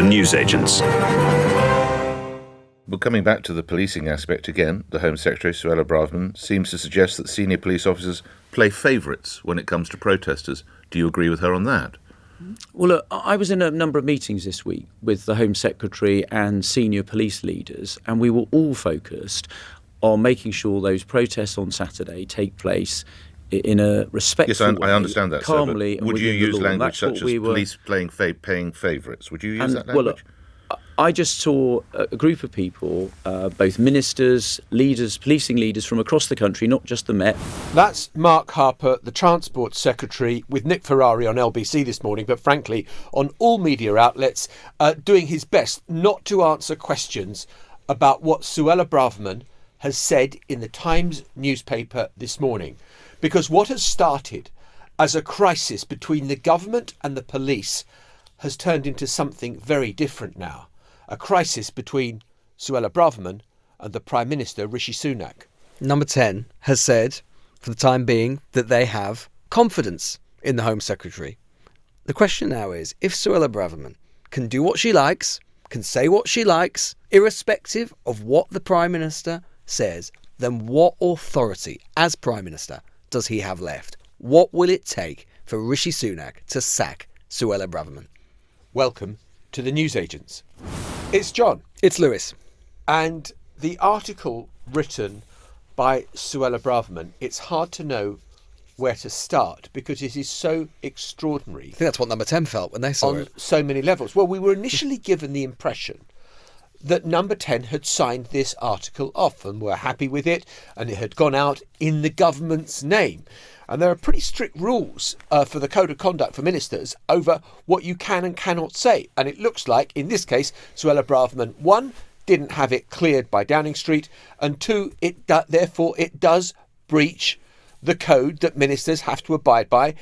The Newsagents. Well, coming back to the policing aspect again, the Home Secretary, Suella Braverman, seems to suggest that senior police officers play favourites when it comes to protesters. Do you agree with her on that? Well, look, I was in a number of meetings this week with the Home Secretary and senior police leaders, and we were all focused on making sure those protests on Saturday take place in a respectful way. I understand that, calmly. Sir, but would you use language such as police paying favourites? Would you use that language? Well, look, I just saw a group of people, both ministers, leaders, policing leaders from across the country, not just the Met. That's Mark Harper, the Transport Secretary, with Nick Ferrari on LBC this morning, but frankly on all media outlets, doing his best not to answer questions about what Suella Braverman has said in the Times newspaper this morning. Because what has started as a crisis between the government and the police has turned into something very different now. A crisis between Suella Braverman and the Prime Minister, Rishi Sunak. Number 10 has said, for the time being, that they have confidence in the Home Secretary. The question now is, if Suella Braverman can do what she likes, can say what she likes, irrespective of what the Prime Minister says, then what authority, as Prime Minister, does he have left? What will it take for Rishi Sunak to sack Suella Braverman? Welcome to the Newsagents. It's John. It's Lewis. And the article written by Suella Braverman, it's hard to know where to start because it is so extraordinary. I think that's what number 10 felt when they saw it. On so many levels. Well, we were initially given the impression that number 10 had signed this article off and were happy with it, and it had gone out in the government's name. And there are pretty strict rules for the code of conduct for ministers over what you can and cannot say. And it looks like, in this case, Suella Braverman, one, didn't have it cleared by Downing Street, and two, therefore it does breach the code that ministers have to abide by.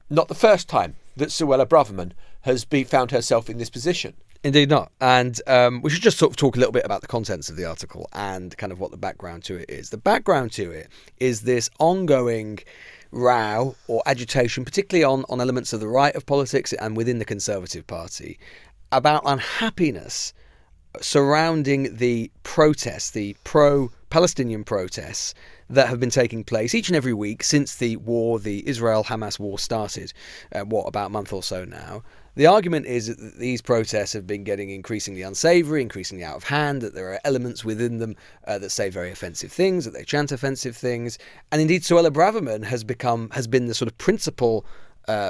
Not the first time that Suella Braverman has found herself in this position. Indeed not. And we should just sort of talk a little bit about the contents of the article and kind of what the background to it is. The background to it is this ongoing row or agitation, particularly on elements of the right of politics and within the Conservative Party, about unhappiness surrounding the protests, the pro-Palestinian protests that have been taking place each and every week since the Israel-Hamas war started, about a month or so now. The argument is that these protests have been getting increasingly unsavoury, increasingly out of hand, that there are elements within them that say very offensive things, that they chant offensive things. And indeed, Suella Braverman has been the sort of principal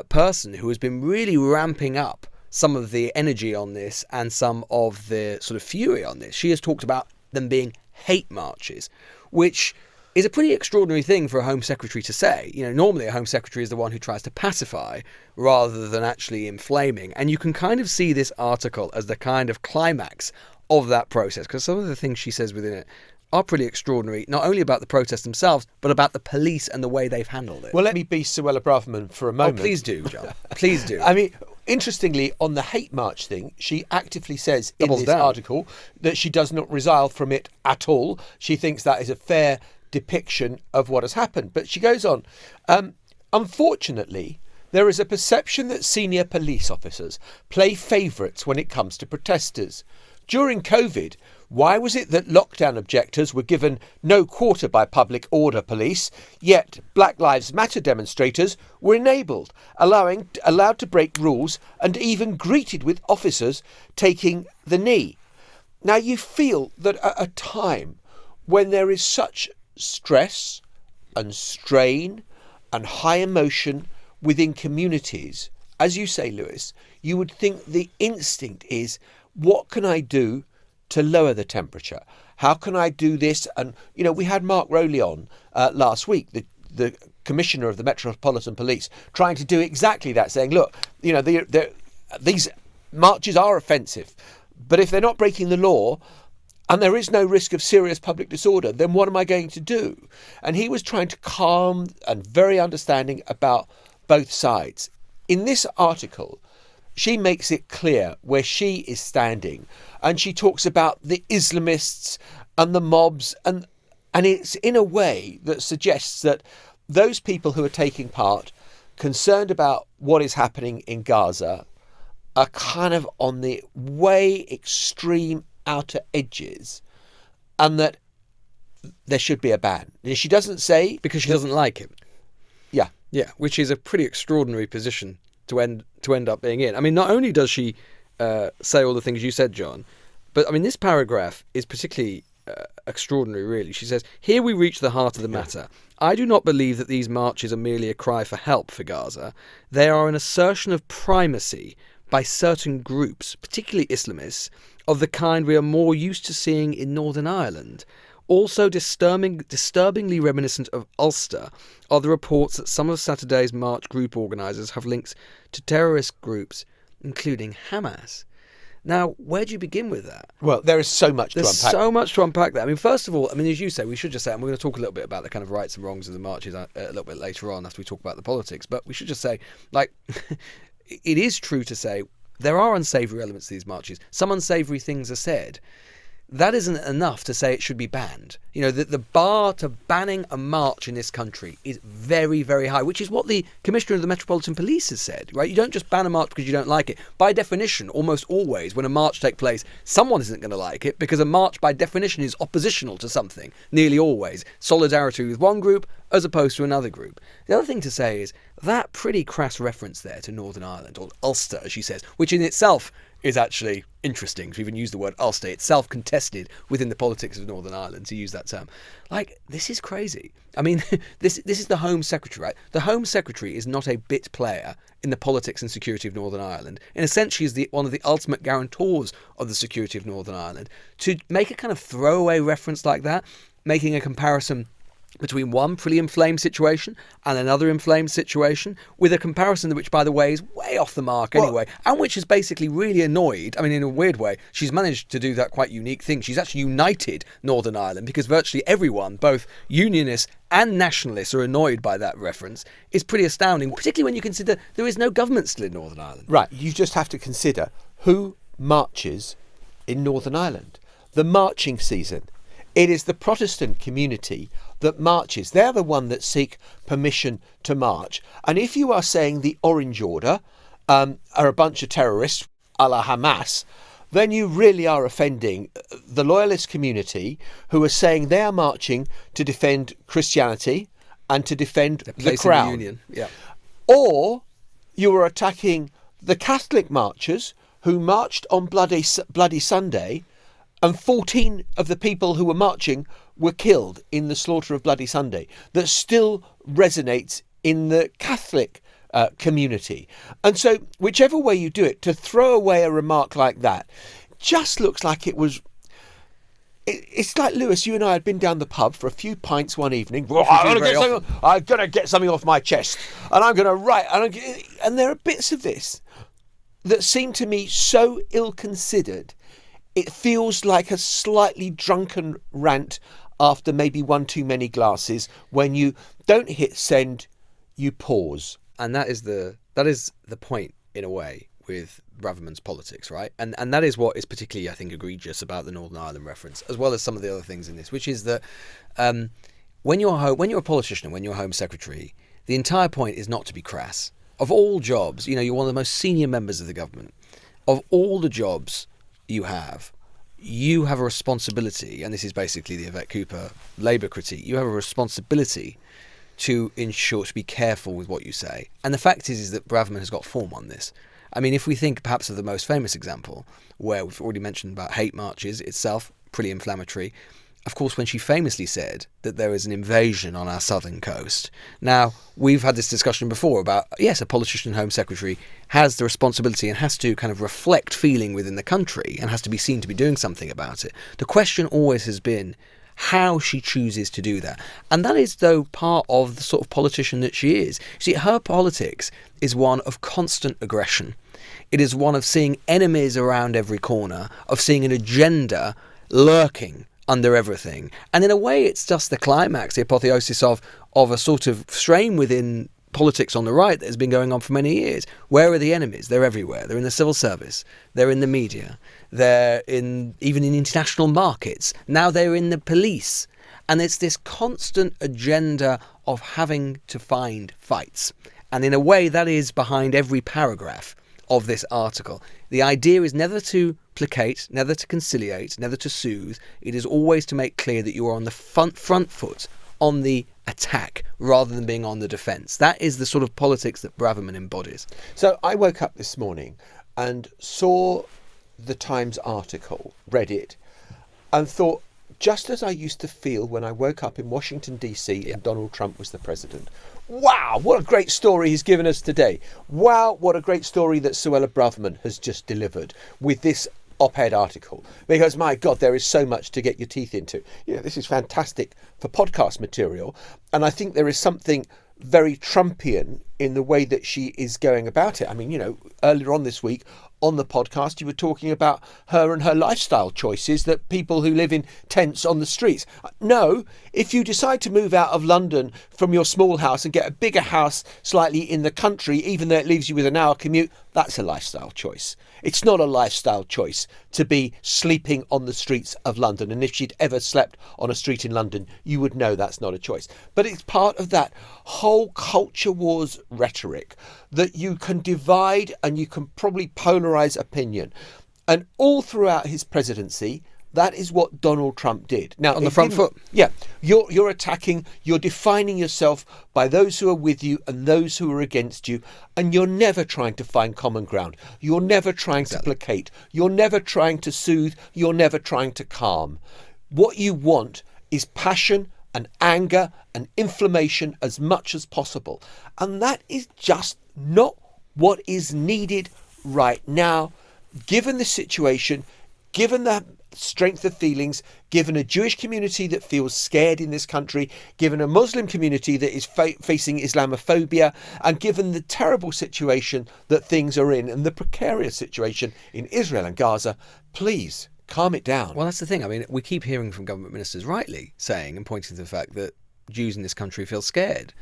person who has been really ramping up some of the energy on this and some of the sort of fury on this. She has talked about them being hate marches, which is a pretty extraordinary thing for a Home Secretary to say. You know, normally a Home Secretary is the one who tries to pacify rather than actually inflaming. And you can kind of see this article as the kind of climax of that process, because some of the things she says within it are pretty extraordinary, not only about the protests themselves, but about the police and the way they've handled it. Well, let me be Suella Braverman for a moment. Oh, please do, John. Please do. I mean, interestingly, on the hate march thing, she actively says in this article that she does not resile from it at all. She thinks that is a fair depiction of what has happened. But she goes on, unfortunately, there is a perception that senior police officers play favourites when it comes to protesters. During COVID, why was it that lockdown objectors were given no quarter by public order police, yet Black Lives Matter demonstrators were enabled, allowed to break rules and even greeted with officers taking the knee? Now, you feel that at a time when there is such stress and strain and high emotion within communities, as you say, Lewis, you would think the instinct is, what can I do to lower the temperature? How can I do this? And, you know, we had Mark Rowley on last week, the Commissioner of the Metropolitan Police, trying to do exactly that, saying, look, you know, these marches are offensive, but if they're not breaking the law and there is no risk of serious public disorder, then what am I going to do? And he was trying to calm and very understanding about both sides. In this article, she makes it clear where she is standing, and she talks about the Islamists and the mobs, and it's in a way that suggests that those people who are taking part, concerned about what is happening in Gaza, are kind of on the way extreme outer edges, and that there should be a ban. She doesn't say because she doesn't like him. Yeah. Yeah, which is a pretty extraordinary position to end up being in. I mean, not only does she say all the things you said, John, but I mean, this paragraph is particularly extraordinary, really. She says, "Here we reach the heart of the matter. I do not believe that these marches are merely a cry for help for Gaza. They are an assertion of primacy by certain groups, particularly Islamists, of the kind we are more used to seeing in Northern Ireland. Also disturbingly reminiscent of Ulster are the reports that some of Saturday's march group organisers have links to terrorist groups, including Hamas." Now, where do you begin with that? Well, there is so much to There's unpack. so much to unpack there. I mean, first of all, I mean, as you say, we should just say, and we're going to talk a little bit about the kind of rights and wrongs of the marches a little bit later on after we talk about the politics, but we should just say, like, it is true to say there are unsavoury elements to these marches. Some unsavoury things are said. That isn't enough to say it should be banned. You know, the bar to banning a march in this country is very, very high, which is what the Commissioner of the Metropolitan Police has said, right? You don't just ban a march because you don't like it. By definition, almost always, when a march takes place, someone isn't going to like it because a march, by definition, is oppositional to something, nearly always. Solidarity with one group as opposed to another group. The other thing to say is that pretty crass reference there to Northern Ireland, or Ulster, as she says, which in itself is actually interesting to even use the word Ulster. It's self-contested within the politics of Northern Ireland to use that term. Like, this is crazy. I mean, this is the Home Secretary, right? The Home Secretary is not a bit player in the politics and security of Northern Ireland, and essentially is one of the ultimate guarantors of the security of Northern Ireland. To make a kind of throwaway reference like that, making a comparison between one pretty inflamed situation and another inflamed situation, with a comparison which, by the way, is way off the mark anyway, and which is basically really annoyed. I mean, in a weird way, she's managed to do that quite unique thing. She's actually united Northern Ireland, because virtually everyone, both unionists and nationalists, are annoyed by that reference. Is pretty astounding, particularly when you consider there is no government still in Northern Ireland. Right, you just have to consider who marches in Northern Ireland. The marching season. It is the Protestant community that marches. They're the one that seek permission to march. And if you are saying the Orange Order are a bunch of terrorists, a la Hamas, then you really are offending the loyalist community, who are saying they are marching to defend Christianity and to defend the crown. In the union. Yeah. Or you are attacking the Catholic marchers who marched on Bloody Sunday, and 14 of the people who were marching were killed in the slaughter of Bloody Sunday. That still resonates in the Catholic community. And so whichever way you do it, to throw away a remark like that just looks like it was... It's like, Lewis, you and I had been down the pub for a few pints one evening. I'm going to get something off my chest, and I'm going to write. And there are bits of this that seem to me so ill-considered. It feels like a slightly drunken rant after maybe one too many glasses. When you don't hit send, you pause. And that is the point, in a way, with Braverman's politics, right? And that is what is particularly, I think, egregious about the Northern Ireland reference, as well as some of the other things in this, which is that when you're a politician, when you're Home Secretary, the entire point is not to be crass. Of all jobs, you're one of the most senior members of the government. Of all the jobs you have a responsibility, and this is basically the Yvette Cooper Labour critique, you have a responsibility to ensure, to be careful with what you say. And the fact is that Braverman has got form on this. I mean, if we think perhaps of the most famous example, where we've already mentioned about hate marches itself, pretty inflammatory, of course, when she famously said that there is an invasion on our southern coast. Now, we've had this discussion before about, yes, a politician and Home Secretary has the responsibility and has to kind of reflect feeling within the country and has to be seen to be doing something about it. The question always has been how she chooses to do that. And that is, though, part of the sort of politician that she is. See, her politics is one of constant aggression. It is one of seeing enemies around every corner, of seeing an agenda lurking under everything. And in a way, it's just the climax, the apotheosis of a sort of strain within politics on the right that has been going on for many years. Where are the enemies? They're everywhere. They're in the civil service. They're in the media. They're even in international markets. Now they're in the police. And it's this constant agenda of having to find fights. And in a way, that is behind every paragraph of this article. The idea is never to placate, never to conciliate, never to soothe. It is always to make clear that you are on the front foot on the attack rather than being on the defence. That is the sort of politics that Braverman embodies. So I woke up this morning and saw the Times article, read it, and thought, just as I used to feel when I woke up in Washington, D.C. and Donald Trump was the president. Wow, what a great story he's given us today. Wow, what a great story that Suella Braverman has just delivered with this op-ed article. Because, my God, there is so much to get your teeth into. This is fantastic for podcast material. And I think there is something very Trumpian in the way that she is going about it. I mean, earlier on this week on the podcast, you were talking about her and her lifestyle choices, that people who live in tents on the streets. No, if you decide to move out of London from your small house and get a bigger house slightly in the country, even though it leaves you with an hour commute, that's a lifestyle choice. It's not a lifestyle choice to be sleeping on the streets of London. And if she'd ever slept on a street in London, you would know that's not a choice. But it's part of that whole culture wars rhetoric that you can divide and you can probably polarize opinion. And all throughout his presidency, that is what Donald Trump did. Now, on the front foot. Yeah. You're attacking, you're defining yourself by those who are with you and those who are against you. And you're never trying to find common ground. You're never trying to placate. You're never trying to soothe. You're never trying to calm. What you want is passion and anger and inflammation as much as possible. And that is just not what is needed right now, given the situation, given the strength of feelings, given a Jewish community that feels scared in this country, given a Muslim community that is facing Islamophobia, and given the terrible situation that things are in and the precarious situation in Israel and Gaza. Please calm it down. Well, that's the thing. I mean, we keep hearing from government ministers rightly saying and pointing to the fact that Jews in this country feel scared.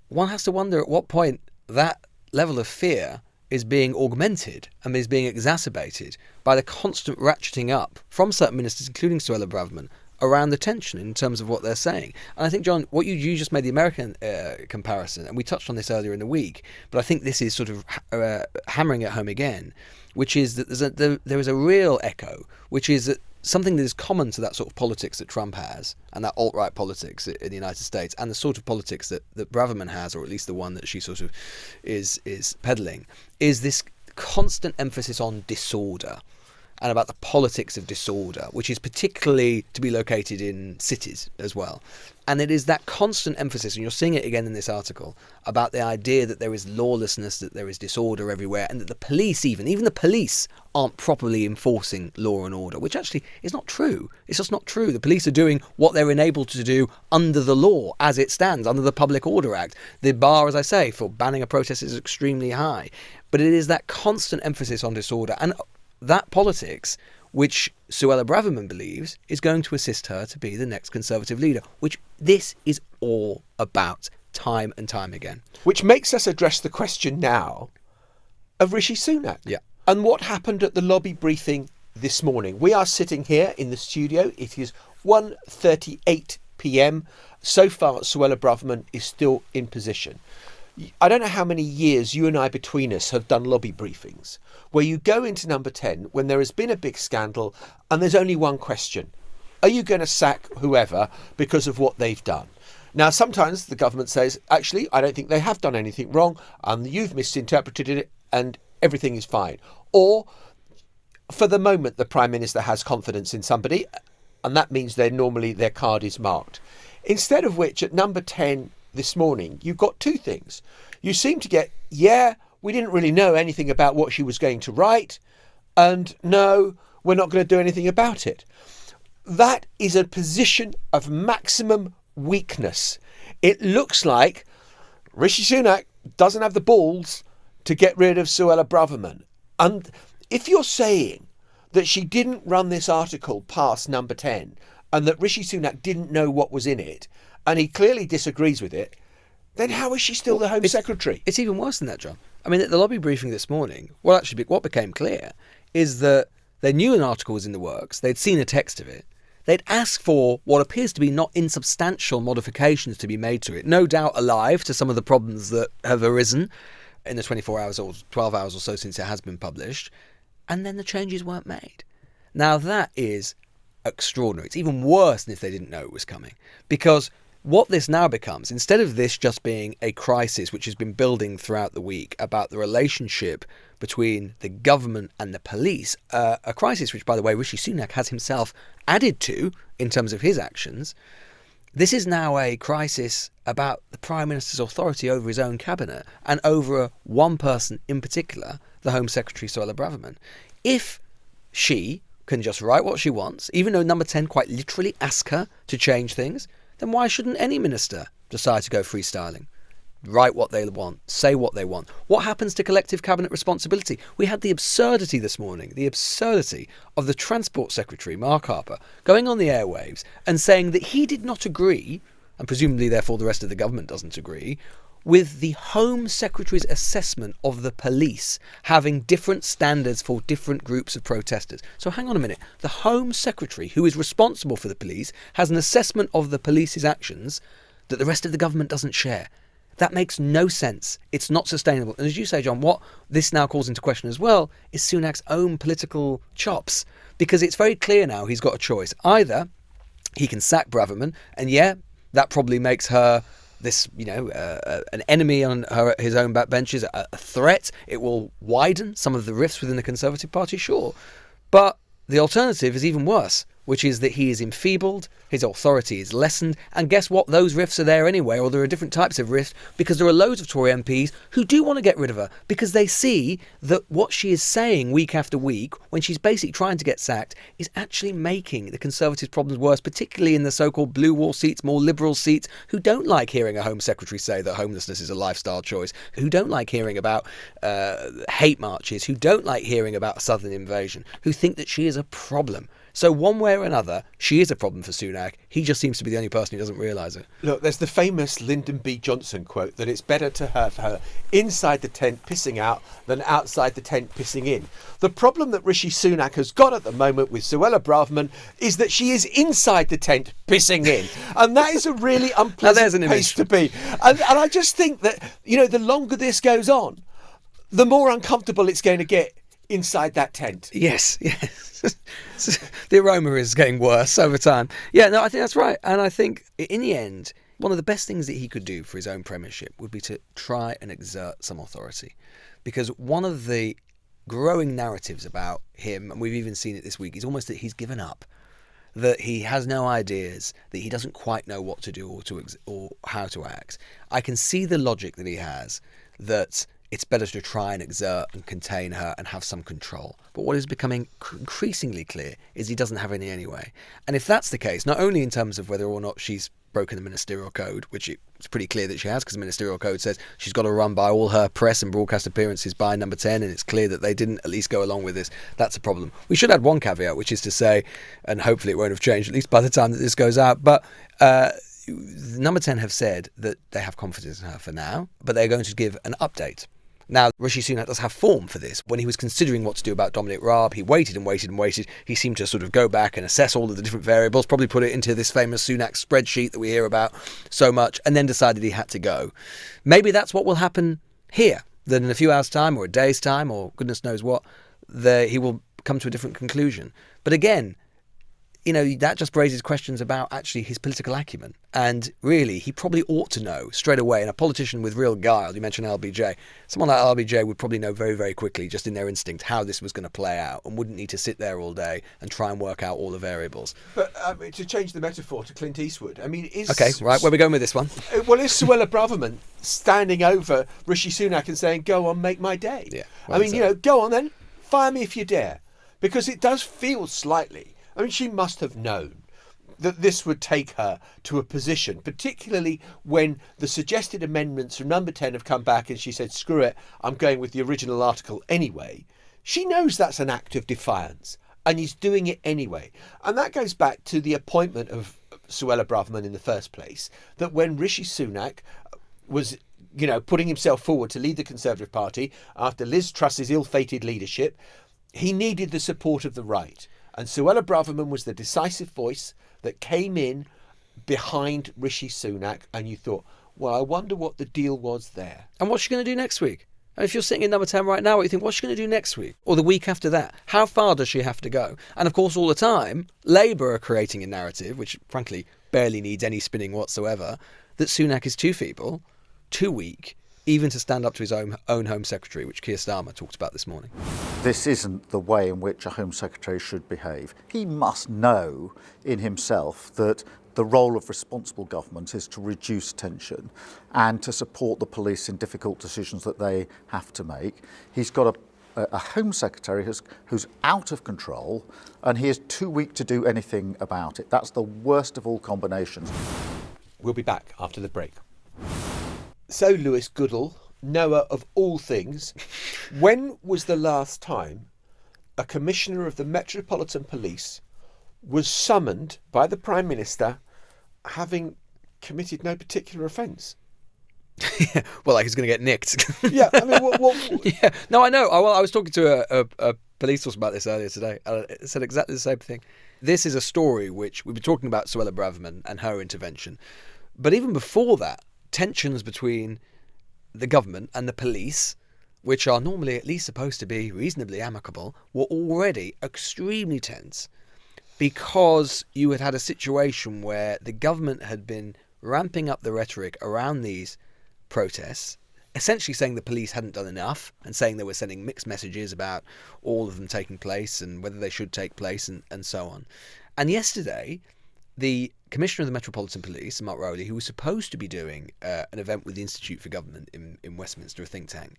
One has to wonder at what point that level of fear is being augmented and is being exacerbated by the constant ratcheting up from certain ministers, including Suella Braverman, around the tension in terms of what they're saying. And I think, John, what you just made the American comparison, and we touched on this earlier in the week, but I think this is sort of hammering it home again, which is that there is a real echo, which is that something that is common to that sort of politics that Trump has and that alt-right politics in the United States and the sort of politics that Braverman has, or at least the one that she sort of is peddling, is this constant emphasis on disorder and about the politics of disorder, which is particularly to be located in cities as well. And it is that constant emphasis, and you're seeing it again in this article, about the idea that there is lawlessness, that there is disorder everywhere, and that the police, even the police, aren't properly enforcing law and order, which actually is not true. It's just not true. The police are doing what they're enabled to do under the law as it stands, under the Public Order Act. The bar, as I say, for banning a protest is extremely high. But it is that constant emphasis on disorder and that politics which Suella Braverman believes is going to assist her to be the next Conservative leader, which this is all about time and time again. Which makes us address the question now of Rishi Sunak. Yeah. And what happened at the lobby briefing this morning. We are sitting here in the studio. It is 1:38 p.m. So far, Suella Braverman is still in position. I don't know how many years you and I between us have done lobby briefings where you go into number 10 when there has been a big scandal and there's only one question. Are you going to sack whoever because of what they've done? Now, sometimes the government says, actually, I don't think they have done anything wrong and you've misinterpreted it and everything is fine. Or, for the moment, the Prime Minister has confidence in somebody and that means their card is marked. Instead of which, at number 10 this morning, you've got two things. You seem to get, we didn't really know anything about what she was going to write, and no, we're not going to do anything about it. That is a position of maximum weakness. It looks like Rishi Sunak doesn't have the balls to get rid of Suella Braverman. And if you're saying that she didn't run this article past number 10 and that Rishi Sunak didn't know what was in it, and he clearly disagrees with it, then how is she still the Home Secretary? It's even worse than that, John. I mean, at the lobby briefing this morning, what became clear is that they knew an article was in the works, they'd seen a text of it, they'd asked for what appears to be not insubstantial modifications to be made to it, no doubt alive to some of the problems that have arisen, in the 24 hours or 12 hours or so since it has been published, and then the changes weren't made. Now that is extraordinary. It's even worse than if they didn't know it was coming, because what this now becomes, instead of this just being a crisis which has been building throughout the week about the relationship between the government and the police, a crisis which, by the way, Rishi Sunak has himself added to in terms of his actions, this is now a crisis about the Prime Minister's authority over his own cabinet and over one person in particular, the Home Secretary, Suella Braverman. If she can just write what she wants, even though Number 10 quite literally ask her to change things, then why shouldn't any minister decide to go freestyling? Write what they want, say what they want. What happens to collective cabinet responsibility? We had the absurdity this morning, the absurdity of the Transport Secretary, Mark Harper, going on the airwaves and saying that he did not agree, and presumably therefore the rest of the government doesn't agree, with the Home Secretary's assessment of the police having different standards for different groups of protesters. So hang on a minute. The Home Secretary, who is responsible for the police, has an assessment of the police's actions that the rest of the government doesn't share. That makes no sense. It's not sustainable. And as you say, John, what this now calls into question as well is Sunak's own political chops, because it's very clear now he's got a choice. Either he can sack Braverman, and yeah, that probably makes her this, an enemy on his own backbenches, a threat. It will widen some of the rifts within the Conservative Party, sure. But the alternative is even worse, which is that he is enfeebled, his authority is lessened, and guess what? Those rifts are there anyway, or there are different types of rifts, because there are loads of Tory MPs who do want to get rid of her, because they see that what she is saying week after week, when she's basically trying to get sacked, is actually making the Conservatives' problems worse, particularly in the so-called blue wall seats, more liberal seats, who don't like hearing a Home Secretary say that homelessness is a lifestyle choice, who don't like hearing about hate marches, who don't like hearing about a southern invasion, who think that she is a problem. So one way or another, she is a problem for Sunak. He just seems to be the only person who doesn't realise it. Look, there's the famous Lyndon B. Johnson quote that it's better to have her inside the tent pissing out than outside the tent pissing in. The problem that Rishi Sunak has got at the moment with Suella Braverman is that she is inside the tent pissing in. And that is a really unpleasant place to be. And I just think that, the longer this goes on, the more uncomfortable it's going to get inside that tent. Yes. The aroma is getting worse over time. Yeah, no, I think that's right. And I think in the end, one of the best things that he could do for his own premiership would be to try and exert some authority. Because one of the growing narratives about him, and we've even seen it this week, is almost that he's given up, that he has no ideas, that he doesn't quite know what to do or how to act. I can see the logic that he has, that it's better to try and exert and contain her and have some control. But what is becoming increasingly clear is he doesn't have any anyway. And if that's the case, not only in terms of whether or not she's broken the ministerial code, which it's pretty clear that she has, because the ministerial code says she's got to run by all her press and broadcast appearances by Number 10, and it's clear that they didn't at least go along with this. That's a problem. We should add one caveat, which is to say, and hopefully it won't have changed, at least by the time that this goes out, but Number 10 have said that they have confidence in her for now, but they're going to give an update. Now, Rishi Sunak does have form for this. When he was considering what to do about Dominic Raab, he waited and waited and waited. He seemed to sort of go back and assess all of the different variables, probably put it into this famous Sunak spreadsheet that we hear about so much, and then decided he had to go. Maybe that's what will happen here, that in a few hours' time or a day's time or goodness knows what, he will come to a different conclusion. But again, that just raises questions about actually his political acumen. And really, he probably ought to know straight away. And a politician with real guile, you mentioned LBJ, someone like LBJ would probably know very, very quickly, just in their instinct, how this was going to play out and wouldn't need to sit there all day and try and work out all the variables. But to change the metaphor to Clint Eastwood, Okay, right, where are we going with this one? Well, is Suella Braverman standing over Rishi Sunak and saying, go on, make my day? Yeah. Well, go on then, fire me if you dare. Because it does feel slightly... she must have known that this would take her to a position, particularly when the suggested amendments from Number 10 have come back and she said, screw it, I'm going with the original article anyway. She knows that's an act of defiance and he's doing it anyway. And that goes back to the appointment of Suella Braverman in the first place, that when Rishi Sunak was putting himself forward to lead the Conservative Party after Liz Truss's ill-fated leadership, he needed the support of the right. And Suella Braverman was the decisive voice that came in behind Rishi Sunak, and you thought, well, I wonder what the deal was there. And what's she going to do next week? And if you're sitting in number 10 right now, you think, what's she going to do next week? Or the week after that? How far does she have to go? And of course, all the time, Labour are creating a narrative, which frankly barely needs any spinning whatsoever, that Sunak is too feeble, too weak, even to stand up to his own Home Secretary, which Keir Starmer talked about this morning. This isn't the way in which a Home Secretary should behave. He must know in himself that the role of responsible government is to reduce tension and to support the police in difficult decisions that they have to make. He's got a Home Secretary who's out of control, and he is too weak to do anything about it. That's the worst of all combinations. We'll be back after the break. So, Lewis Goodall, knower of all things, when was the last time a Commissioner of the Metropolitan Police was summoned by the Prime Minister having committed no particular offence? Well, like he's going to get nicked. Yeah, I mean, Yeah, no, I know. I was talking to a police source about this earlier today. It said exactly the same thing. This is a story which we've been talking about Suella Braverman and her intervention. But even before that, tensions between the government and the police, which are normally at least supposed to be reasonably amicable, were already extremely tense because you had had a situation where the government had been ramping up the rhetoric around these protests, essentially saying the police hadn't done enough and saying they were sending mixed messages about all of them taking place and whether they should take place and so on. And yesterday, the Commissioner of the Metropolitan Police, Mark Rowley, who was supposed to be doing an event with the Institute for Government in Westminster, a think tank,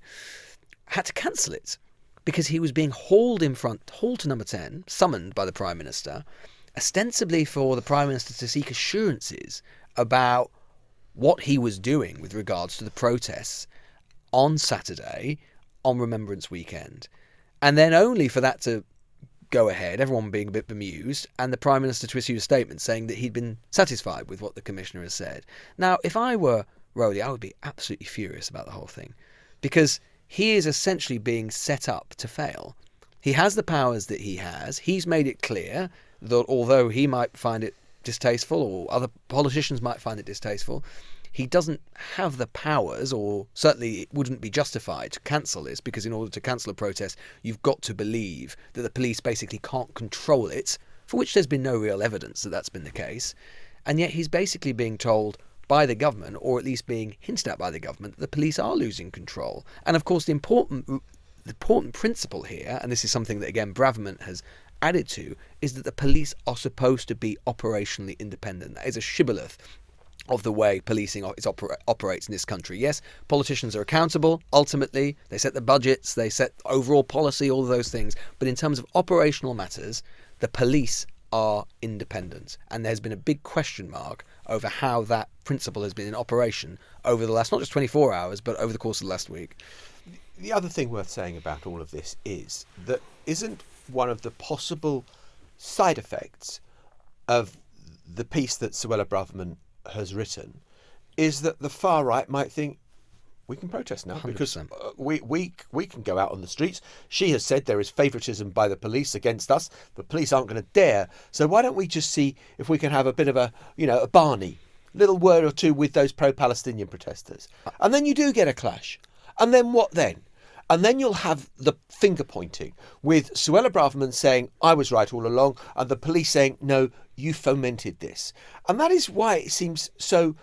had to cancel it because he was being hauled to number 10, summoned by the Prime Minister, ostensibly for the Prime Minister to seek assurances about what he was doing with regards to the protests on Saturday, on Remembrance Weekend. And then only for that to go ahead, everyone being a bit bemused, and the Prime Minister to issue a statement saying that he'd been satisfied with what the Commissioner has said. Now, if I were Rowley, I would be absolutely furious about the whole thing, because he is essentially being set up to fail. He has the powers that he has. He's made it clear that although he might find it distasteful, or other politicians might find it distasteful, he doesn't have the powers, or certainly it wouldn't be justified to cancel this, because in order to cancel a protest, you've got to believe that the police basically can't control it, for which there's been no real evidence that that's been the case. And yet he's basically being told by the government, or at least being hinted at by the government, that the police are losing control. And of course, the important principle here, and this is something that, again, Braverman has added to, is that the police are supposed to be operationally independent. That is a shibboleth of the way policing operates in this country. Yes, politicians are accountable, ultimately. They set the budgets, they set overall policy, all of those things. But in terms of operational matters, the police are independent. And there's been a big question mark over how that principle has been in operation over the last, not just 24 hours, but over the course of the last week. The other thing worth saying about all of this is that isn't one of the possible side effects of the piece that Suella Braverman has written is that the far right might think we can protest now 100%. Because we can go out on the streets. She has said there is favouritism by the police against us. The police aren't going to dare. So why don't we just see if we can have a bit of a Barney, little word or two with those pro-Palestinian protesters. And then you do get a clash. And then what then? And then you'll have the finger pointing with Suella Braverman saying, I was right all along, and the police saying, no, you fomented this. And that is why it seems so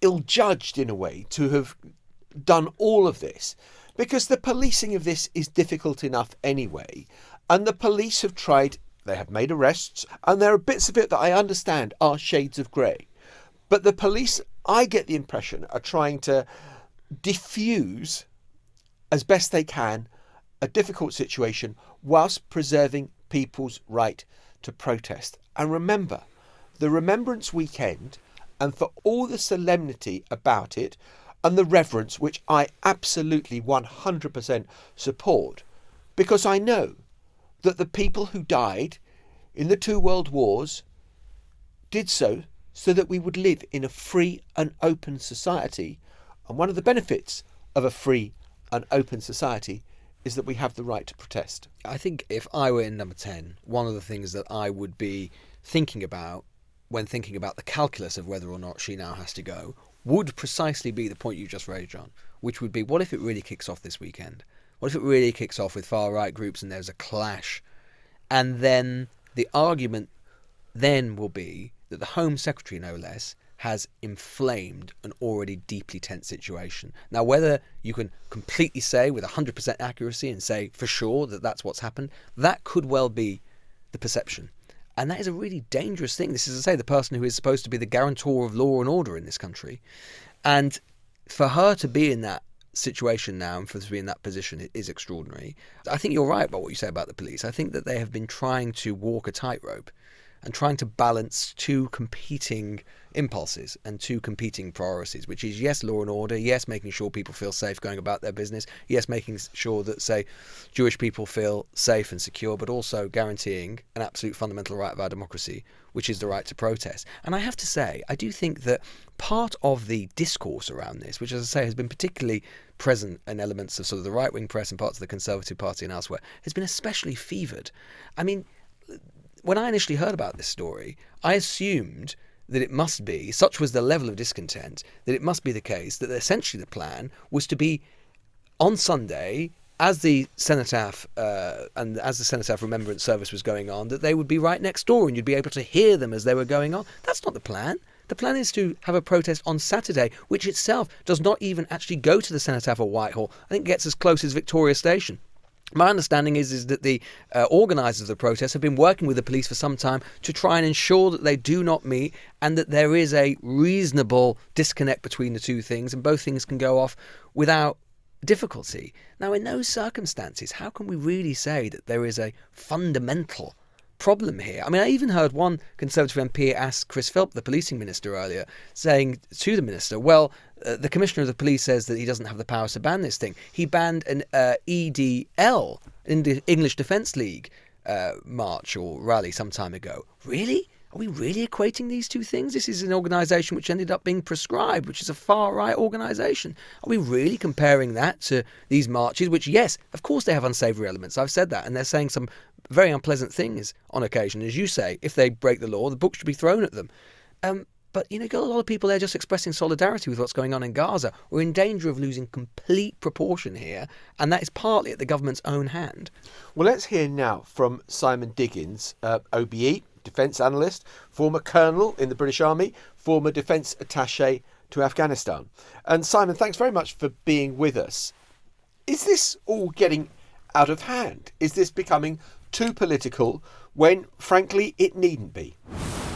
ill-judged in a way to have done all of this, because the policing of this is difficult enough anyway. And the police have tried, they have made arrests, and there are bits of it that I understand are shades of grey. But the police, I get the impression, are trying to diffuse as best they can a difficult situation whilst preserving people's right to protest. And remember, the Remembrance Weekend, and for all the solemnity about it and the reverence, which I absolutely 100% support, because I know that the people who died in the 2 world wars did so that we would live in a free and open society. And one of the benefits of a free and open society is that we have the right to protest. I think if I were in number 10, one of the things that I would be thinking about when thinking about the calculus of whether or not she now has to go would precisely be the point you just raised, John, which would be, what if it really kicks off this weekend? What if it really kicks off with far-right groups and there's a clash? And then the argument then will be that the Home Secretary, no less, has inflamed an already deeply tense situation. Now, whether you can completely say with 100% accuracy and say for sure that that's what's happened, that could well be the perception. And that is a really dangerous thing. This is to say the person who is supposed to be the guarantor of law and order in this country. And for her to be in that situation now and for her to be in that position, it is extraordinary. I think you're right about what you say about the police. I think that they have been trying to walk a tightrope and trying to balance two competing impulses and two competing priorities, which is, yes, law and order, yes, making sure people feel safe going about their business, yes, making sure that, say, Jewish people feel safe and secure, but also guaranteeing an absolute fundamental right of our democracy, which is the right to protest. And I have to say, I do think that part of the discourse around this, which, as I say, has been particularly present in elements of sort of the right-wing press and parts of the Conservative Party and elsewhere, has been especially fevered. I mean, when I initially heard about this story, I assumed that it must be, such was the level of discontent, that it must be the case that essentially the plan was to be on Sunday, as the Cenotaph and as the Cenotaph Remembrance Service was going on, that they would be right next door and you'd be able to hear them as they were going on. That's not the plan. The plan is to have a protest on Saturday, which itself does not even actually go to the Cenotaph or Whitehall. I think it gets as close as Victoria Station. My understanding is that the organisers of the protest have been working with the police for some time to try and ensure that they do not meet and that there is a reasonable disconnect between the two things and both things can go off without difficulty. Now, in those circumstances, how can we really say that there is a fundamental problem here? I mean, I even heard one Conservative MP ask Chris Philp, the policing minister, earlier, saying to the minister, well, the commissioner of the police says that he doesn't have the powers to ban this thing. He banned an EDL, English Defence League, march or rally some time ago. Really? Are we really equating these two things? This is an organisation which ended up being proscribed, which is a far-right organisation. Are we really comparing that to these marches, which, yes, of course they have unsavoury elements. I've said that, and they're saying some very unpleasant things on occasion. As you say, if they break the law, the book should be thrown at them. But, you know, you've got a lot of people there just expressing solidarity with what's going on in Gaza. We're in danger of losing complete proportion here, and that is partly at the government's own hand. Well, let's hear now from Simon Diggins, OBE, defence analyst, former colonel in the British Army, former defence attaché to Afghanistan. And Simon, thanks very much for being with us. Is this all getting out of hand? Is this becoming too political when, frankly, it needn't be?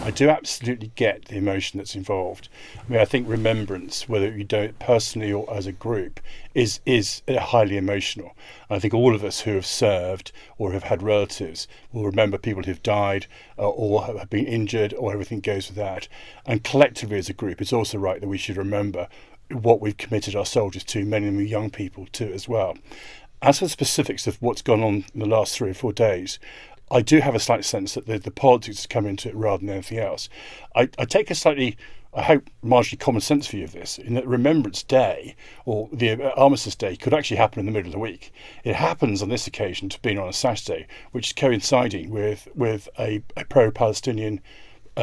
I do absolutely get the emotion that's involved. I mean, I think remembrance, whether you do it personally or as a group, is highly emotional. And I think all of us who have served or have had relatives will remember people who've died or have been injured, or everything goes with that. And collectively as a group, it's also right that we should remember what we've committed our soldiers to, many of them young people to as well. As for the specifics of what's gone on in the last 3 or 4 days, I do have a slight sense that the politics has come into it rather than anything else. I take a slightly, I hope, marginally common sense view of this, in that Remembrance Day, or the Armistice Day, could actually happen in the middle of the week. It happens on this occasion to being on a Saturday, which is coinciding with a pro-Palestinian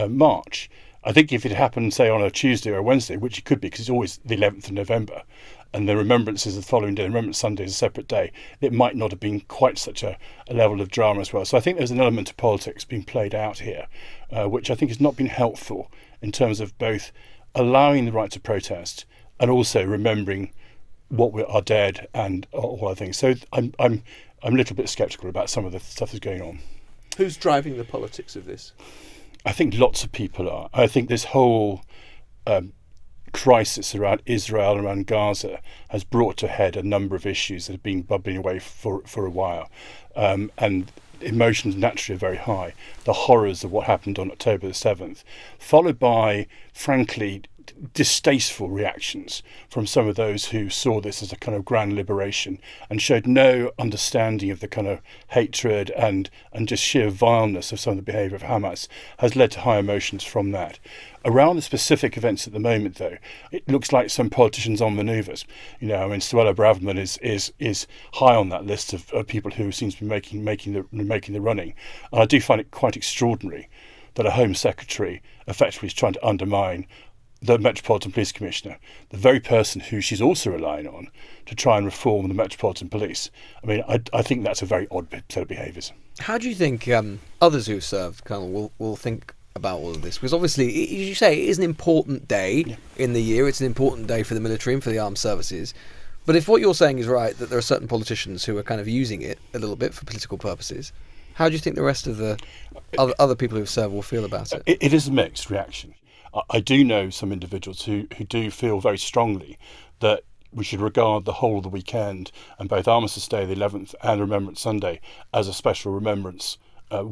march. I think if it happened, say, on a Tuesday or a Wednesday, which it could be, because it's always the 11th of November, and the Remembrance is the following day, Remembrance Sunday is a separate day, it might not have been quite such a level of drama as well. So I think there's an element of politics being played out here, which I think has not been helpful in terms of both allowing the right to protest and also remembering what are dead and all other things. So I'm a little bit sceptical about some of the stuff that's going on. Who's driving the politics of this? I think lots of people are. I think this whole crisis around Israel and around Gaza has brought to head a number of issues that have been bubbling away for a while. And emotions naturally are very high. The horrors of what happened on October the 7th, followed by, frankly, distasteful reactions from some of those who saw this as a kind of grand liberation and showed no understanding of the kind of hatred and just sheer vileness of some of the behaviour of Hamas, has led to high emotions from that. Around the specific events at the moment, though, it looks like some politicians on manoeuvres. You know, I mean, Suella Braverman is high on that list of people who seem to be making the running. And I do find it quite extraordinary that a Home Secretary effectively is trying to undermine the Metropolitan Police Commissioner, the very person who she's also relying on to try and reform the Metropolitan Police. I mean, I think that's a very odd set of behaviours. How do you think others who've served, Colonel, will think about all of this? Because obviously, as you say, it is an important day in the year. It's an important day for the military and for the armed services. But if what you're saying is right, that there are certain politicians who are kind of using it a little bit for political purposes, how do you think the rest of the other people who've served will feel about it? It is a mixed reaction. I do know some individuals who do feel very strongly that we should regard the whole of the weekend and both Armistice Day, the 11th, and Remembrance Sunday as a special remembrance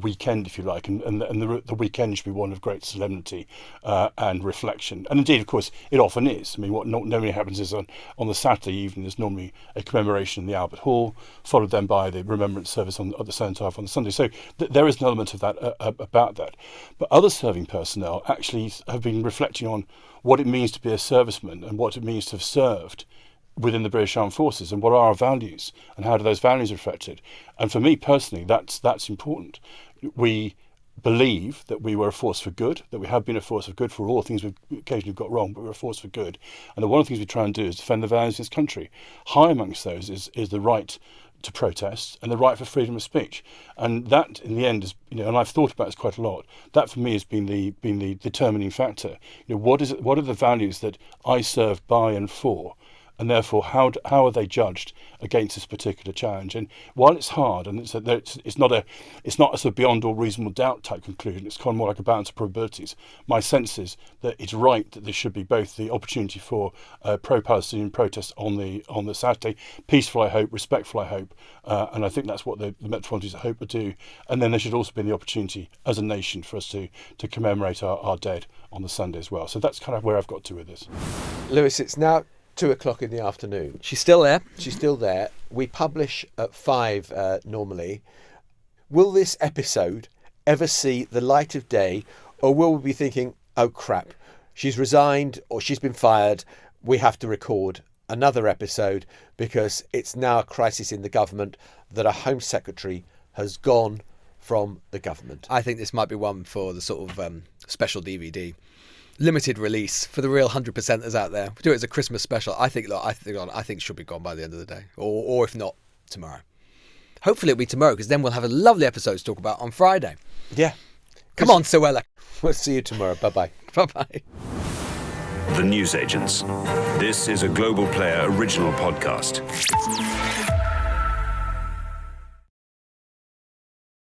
weekend, if you like, and the weekend should be one of great solemnity and reflection. And indeed, of course, it often is. I mean, what normally happens is on the Saturday evening, there's normally a commemoration in the Albert Hall, followed then by the remembrance service at the Cenotaph on the Sunday. So there is an element of that about that. But other serving personnel actually have been reflecting on what it means to be a serviceman and what it means to have served within the British Armed Forces, and what are our values and how do those values reflected. And for me personally, that's important. We believe that we were a force for good, that we have been a force for good for all things we've occasionally got wrong, but we're a force for good. And one of the things we try and do is defend the values of this country. High amongst those is the right to protest and the right for freedom of speech. And that in the end is, and I've thought about this quite a lot, that for me has been the determining factor. What are the values that I serve by and for? And therefore, how are they judged against this particular challenge? And while it's hard, and it's not a sort of beyond all reasonable doubt type conclusion, it's kind of more like a balance of probabilities. My sense is that it's right that there should be both the opportunity for pro-Palestinian protests on the Saturday, peaceful, I hope, respectful, I hope, and I think that's what the Metropolitans, I hope, would do. And then there should also be the opportunity as a nation for us to commemorate our dead on the Sunday as well. So that's kind of where I've got to with this. Lewis, it's now 2:00 in the afternoon. She's still there. She's still there. We publish at 5 normally. Will this episode ever see the light of day, or will we be thinking, oh crap, she's resigned or she's been fired, we have to record another episode because it's now a crisis in the government that a Home Secretary has gone from the government? I think this might be one for the sort of special DVD. Limited release for the real 100%ers out there. We do it as a Christmas special. I think it should be gone by the end of the day, or if not, tomorrow. Hopefully it'll be tomorrow, because then we'll have a lovely episode to talk about on Friday. Yeah. Come on, Suella. We'll see you tomorrow. Bye-bye. Bye-bye. The Newsagents. This is a Global Player original podcast.